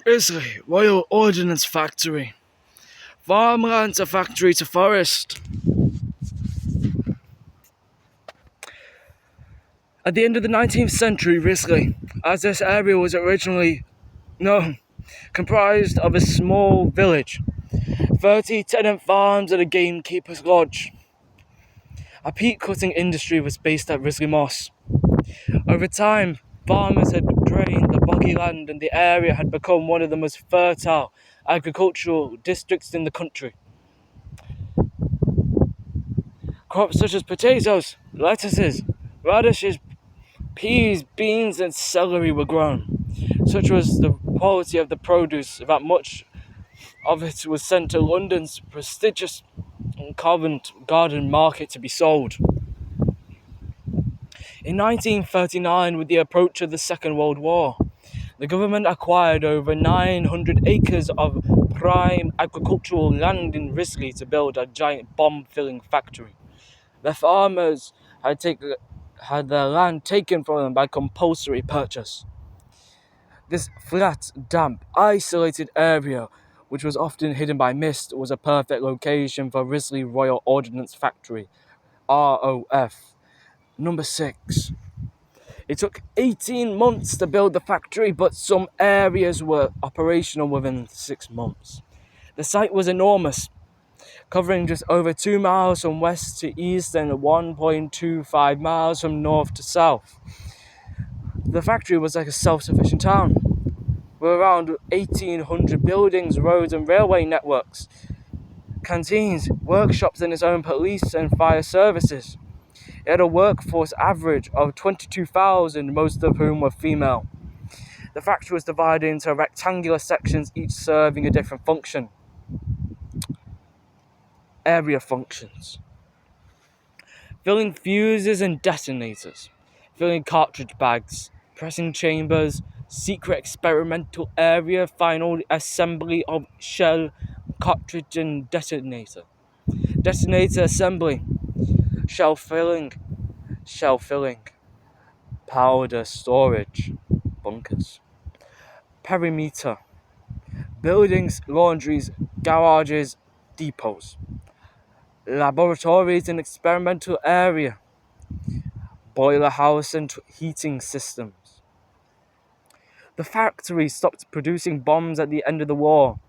Risley, Royal Ordinance Factory. Farmland to factory to forest. At the end of the 19th century, Risley, as this area was originally known, comprised of a small village, 30 tenant farms and a gamekeeper's lodge. A peat cutting industry was based at Risley Moss. Over time, farmers had drained the boggy land and the area had become one of the most fertile agricultural districts in the country. Crops such as potatoes, lettuces, radishes, peas, beans and celery were grown. Such was the quality of the produce that much of it was sent to London's prestigious Covent Garden Market to be sold. In 1939, with the approach of the Second World War, the government acquired over 900 acres of prime agricultural land in Risley to build a giant bomb-filling factory. The farmers had their land taken from them by compulsory purchase. This flat, damp, isolated area, which was often hidden by mist, was a perfect location for Risley Royal Ordnance Factory, ROF, No.6. It took 18 months to build the factory, but some areas were operational within 6 months. The site was enormous, covering just over 2 miles from west to east and 1.25 miles from north to south. The factory was like a self-sufficient town, with around 1,800 buildings, roads and railway networks, canteens, workshops and its own police and fire services. It had a workforce average of 22,000, most of whom were female. The factory was divided into rectangular sections, each serving a different function. Area functions: filling fuses and detonators, filling cartridge bags, pressing chambers, secret experimental area, final assembly of shell, cartridge and detonator assembly, shell filling, powder storage, bunkers. Perimeter: buildings, laundries, garages, depots. Laboratories and experimental area, boiler house and heating systems. The factory stopped producing bombs at the end of the war.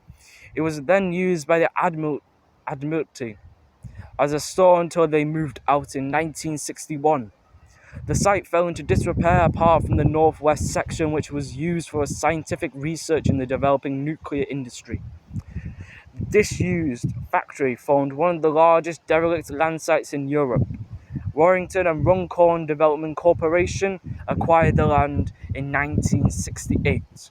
It was then used by the Admiralty as a store until they moved out in 1961. The site fell into disrepair apart from the northwest section, which was used for scientific research in the developing nuclear industry. The disused factory formed one of the largest derelict land sites in Europe. Warrington and Runcorn Development Corporation acquired the land in 1968,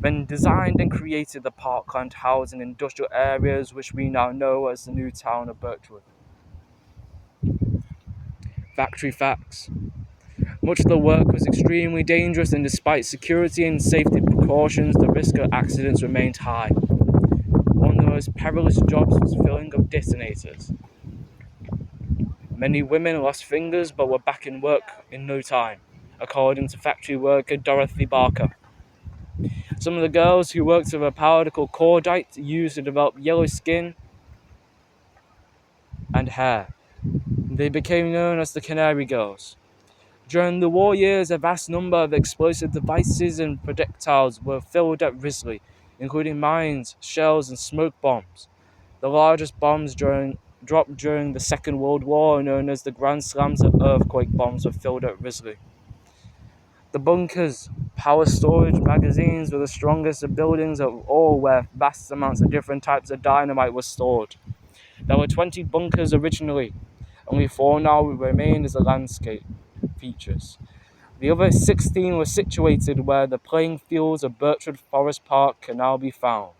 then designed and created the parkland housing industrial areas which we now know as the new town of Birchwood. Factory facts: much of the work was extremely dangerous, and despite security and safety precautions, the risk of accidents remained high. One of the most perilous jobs was filling of detonators. Many women lost fingers but were back in work in no time, according to factory worker Dorothy Barker. Some of the girls who worked with a powder called cordite used to develop yellow skin and hair. They became known as the Canary Girls. During the war years, a vast number of explosive devices and projectiles were filled at Risley, including mines, shells, and smoke bombs. The largest bombs dropped during the Second World War, known as the Grand Slams and earthquake bombs, were filled at Risley. The bunkers, power storage magazines, were the strongest of buildings of all, where vast amounts of different types of dynamite were stored. There were 20 bunkers originally. Only 4 now remain as the landscape features. The other 16 were situated where the playing fields of Birchwood Forest Park can now be found.